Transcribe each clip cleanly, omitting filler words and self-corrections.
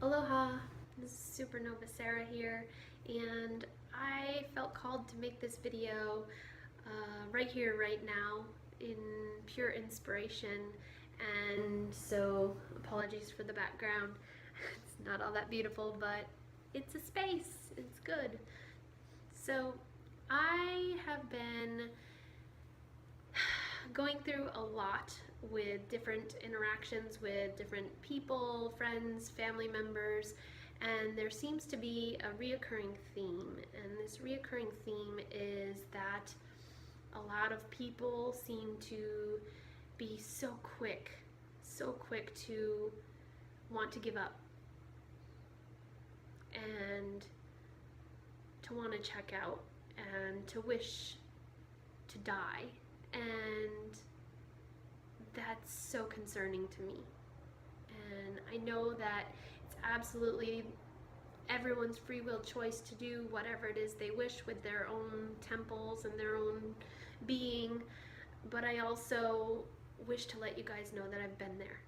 Aloha, this is Supernova Sarah here, and I felt called to make this video right here, right now, in pure inspiration. And so, apologies for the background. It's not all that beautiful, but it's a space, it's good. So, I have been going through a lot with different interactions with different people, friends, family members, and there seems to be a reoccurring theme. And this reoccurring theme is that a lot of people seem to be so quick to want to give up and to want to check out and to wish to die. And that's so concerning to me. And I know that it's absolutely everyone's free will choice to do whatever it is they wish with their own temples and their own being, but I also wish to let you guys know that I've been there.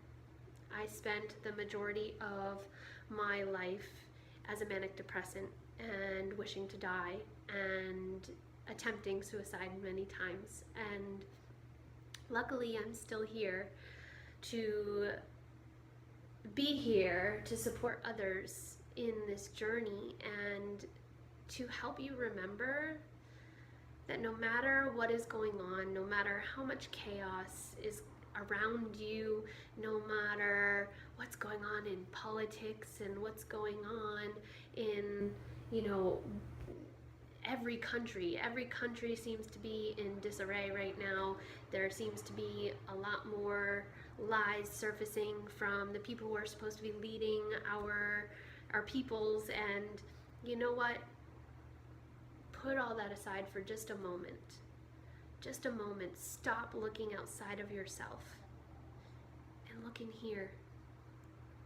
I spent the majority of my life as a manic depressant and wishing to die and attempting suicide many times, and luckily I'm still here to be here to support others in this journey and to help you remember that no matter what is going on, no matter how much chaos is around you, no matter what's going on in politics and what's going on in, every country seems to be in disarray right now. There seems to be a lot more lies surfacing from the people who are supposed to be leading our peoples, and you know what? Put all that aside for just a moment. Just a moment. Stop looking outside of yourself and look in here.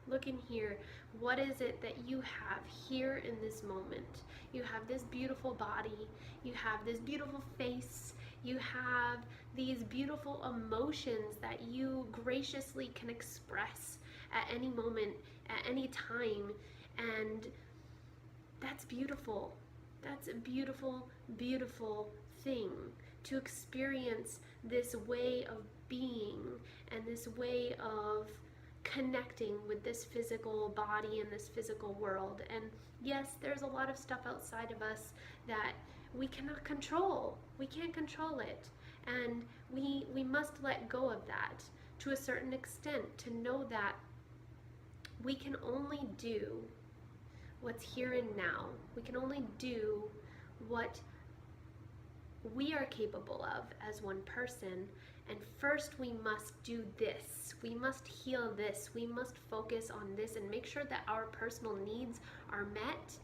Look in here. What is it that you have here in this moment? You have this beautiful body. You have this beautiful face. You have these beautiful emotions that you graciously can express at any moment, at any time. And that's beautiful. That's a beautiful, beautiful thing to experience this way of being and this way of connecting with this physical body and this physical world. And yes, there's a lot of stuff outside of us that we cannot control. We can't control it. And we must let go of that to a certain extent, to know that we can only do what's here and now. We can only do what we are capable of as one person, and first we must do this. We must heal this. We must focus on this and make sure that our personal needs are met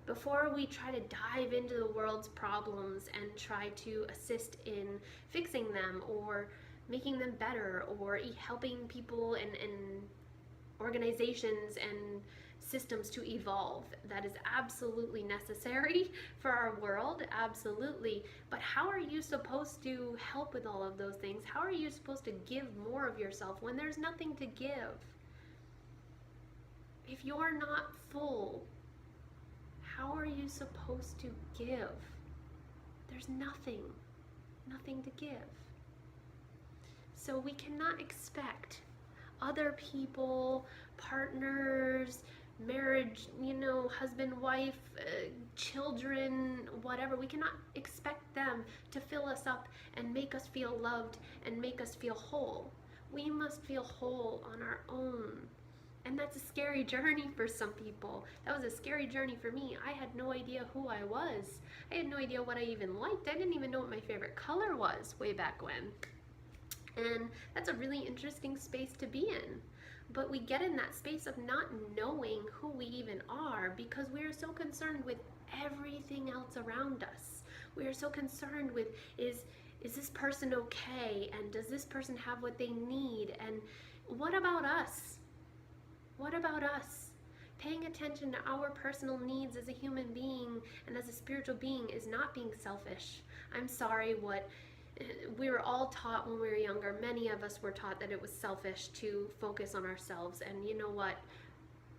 before we try to dive into the world's problems and try to assist in fixing them or making them better or helping people and organizations and systems to evolve. That is absolutely necessary for our world, absolutely. But how are you supposed to help with all of those things? How are you supposed to give more of yourself when there's nothing to give? If you're not full, how are you supposed to give? There's nothing to give. So we cannot expect other people, partners, marriage, husband, wife, children, whatever. We cannot expect them to fill us up and make us feel loved and make us feel whole. We must feel whole on our own. And that's a scary journey for some people. That was a scary journey for me. I had no idea who I was. I had no idea what I even liked. I didn't even know what my favorite color was way back when. And that's a really interesting space to be in. But we get in that space of not knowing who we even are because we are so concerned with everything else around us. We are so concerned with, is this person okay? And does this person have what they need? And what about us? What about us? Paying attention to our personal needs as a human being and as a spiritual being is not being selfish. I'm sorry, we were all taught when we were younger, many of us were taught that it was selfish to focus on ourselves. And you know what?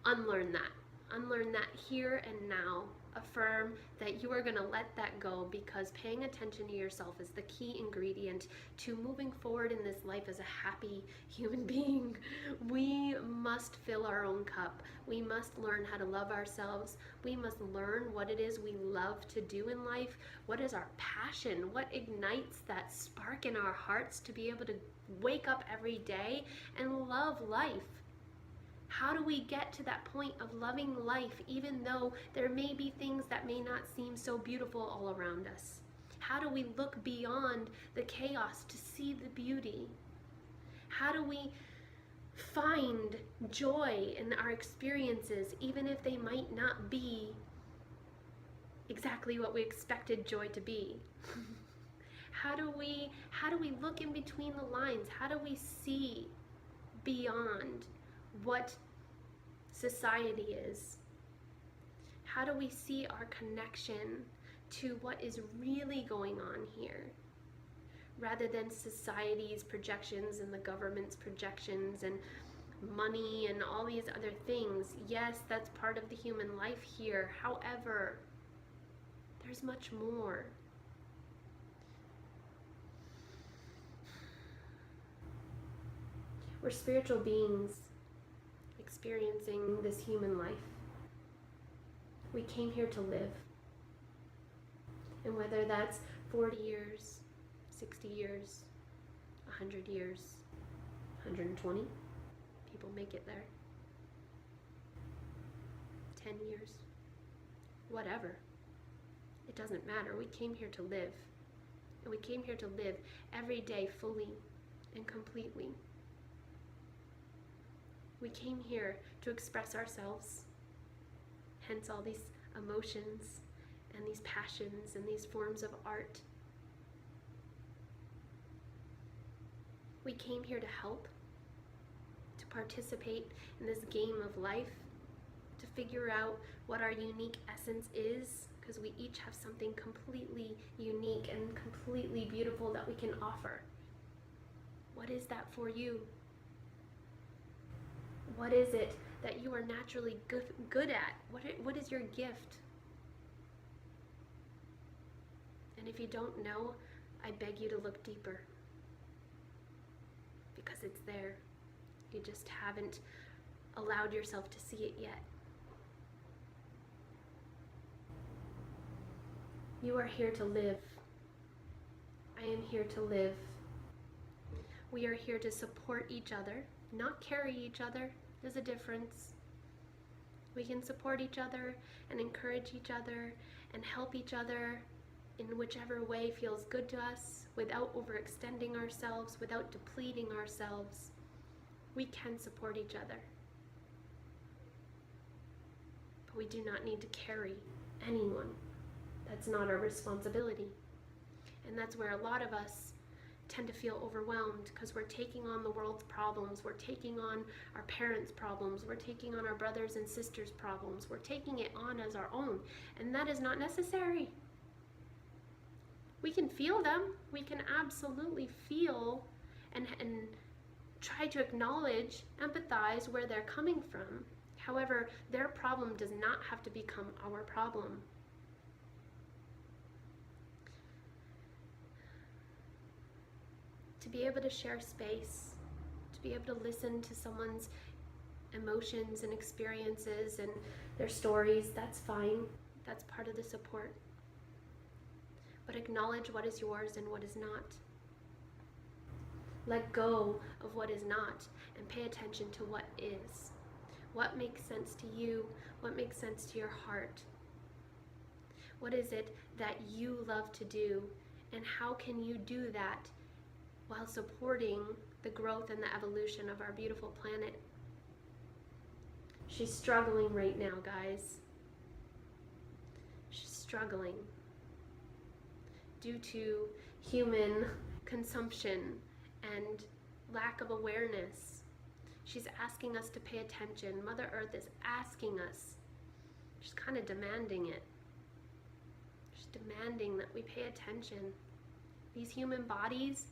unlearn that. Unlearn that here and now. Affirm that you are going to let that go, because paying attention to yourself is the key ingredient to moving forward in this life as a happy human being. We must fill our own cup. We must learn how to love ourselves. We must learn what it is we love to do in life. What is our passion? What ignites that spark in our hearts to be able to wake up every day and love life? How do we get to that point of loving life even though there may be things that may not seem so beautiful all around us? How do we look beyond the chaos to see the beauty? How do we find joy in our experiences even if they might not be exactly what we expected joy to be? How do we look in between the lines? How do we see beyond what society is? How do we see our connection to what is really going on here, rather than society's projections and the government's projections and money and all these other things? Yes, that's part of the human life here. However, there's much more. We're spiritual beings experiencing this human life. We came here to live. And whether that's 40 years, 60 years, 100 years, 120, people make it there. 10 years, whatever. It doesn't matter. We came here to live. And we came here to live every day fully and completely. We came here to express ourselves, hence all these emotions and these passions and these forms of art. We came here to help, to participate in this game of life, to figure out what our unique essence is, because we each have something completely unique and completely beautiful that we can offer. What is that for you? What is it that you are naturally good at? What is your gift? And if you don't know, I beg you to look deeper, because it's there. You just haven't allowed yourself to see it yet. You are here to live. I am here to live. We are here to support each other, not carry each other. There's a difference. We can support each other and encourage each other and help each other in whichever way feels good to us, without overextending ourselves, without depleting ourselves. We can support each other. But we do not need to carry anyone. That's not our responsibility. And that's where a lot of us tend to feel overwhelmed, because we're taking on the world's problems, we're taking on our parents' problems, we're taking on our brothers and sisters' problems, we're taking it on as our own, and that is not necessary. We can feel them, we can absolutely feel and try to acknowledge, empathize where they're coming from. However, their problem does not have to become our problem. To be able to share space, to be able to listen to someone's emotions and experiences and their stories, that's fine. That's part of the support. But acknowledge what is yours and what is not. Let go of what is not and pay attention to what is. What makes sense to you? What makes sense to your heart? What is it that you love to do? And how can you do that while supporting the growth and the evolution of our beautiful planet? She's struggling right now, guys. She's struggling due to human consumption and lack of awareness. She's asking us to pay attention. Mother Earth is asking us. She's kind of demanding it. She's demanding that we pay attention. These human bodies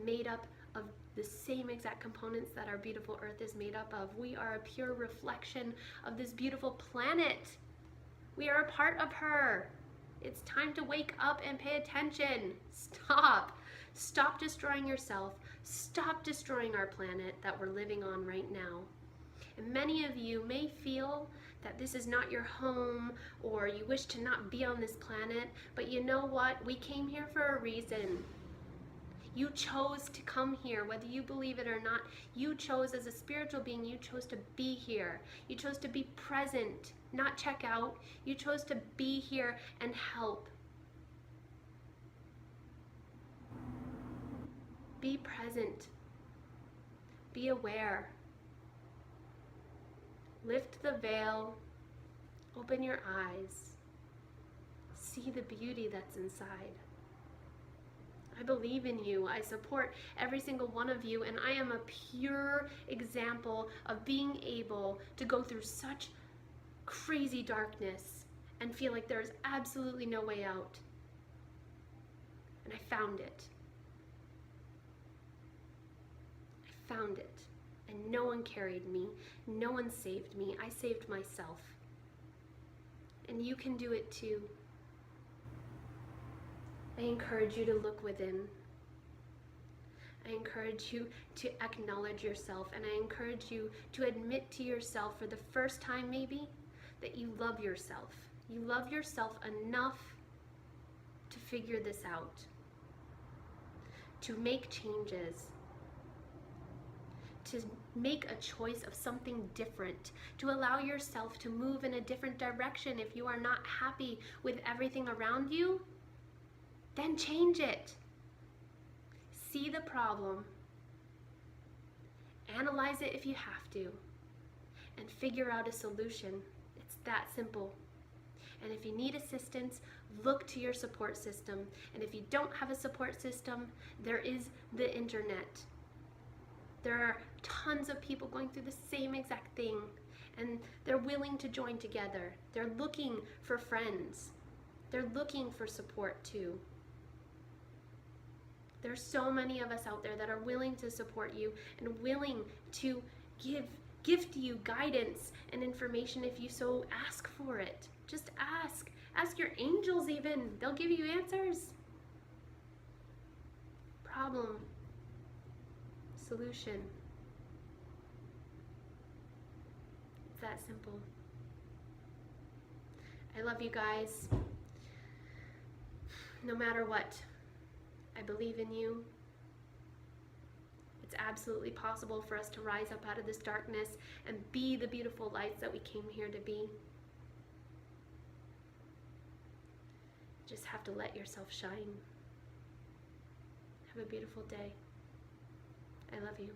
made up of the same exact components that our beautiful earth is made up of. We are a pure reflection of this beautiful planet. We are a part of her. It's time to wake up and pay attention. Stop. Stop destroying yourself. Stop destroying our planet that we're living on right now. And many of you may feel that this is not your home, or you wish to not be on this planet, but you know what? We came here for a reason. You chose to come here, whether you believe it or not. You chose, as a spiritual being, you chose to be here. You chose to be present, not check out. You chose to be here and help. Be present. Be aware. Lift the veil. Open your eyes. See the beauty that's inside. I believe in you. I support every single one of you, and I am a pure example of being able to go through such crazy darkness and feel like there's absolutely no way out. And I found it. I found it. And no one carried me. No one saved me. I saved myself. And you can do it too. I encourage you to look within. I encourage you to acknowledge yourself, and I encourage you to admit to yourself for the first time maybe that you love yourself. You love yourself enough to figure this out, to make changes, to make a choice of something different, to allow yourself to move in a different direction. If you are not happy with everything around you, then change it. See the problem, analyze it if you have to, and figure out a solution. It's that simple. And if you need assistance, look to your support system. And if you don't have a support system, there is the internet. There are tons of people going through the same exact thing, and they're willing to join together. They're looking for friends. They're looking for support too. There's so many of us out there that are willing to support you and willing to gift you guidance and information if you so ask for it. Just ask. Ask your angels even. They'll give you answers. Problem. Solution. It's that simple. I love you guys. No matter what, I believe in you. It's absolutely possible for us to rise up out of this darkness and be the beautiful lights that we came here to be. Just have to let yourself shine. Have a beautiful day. I love you.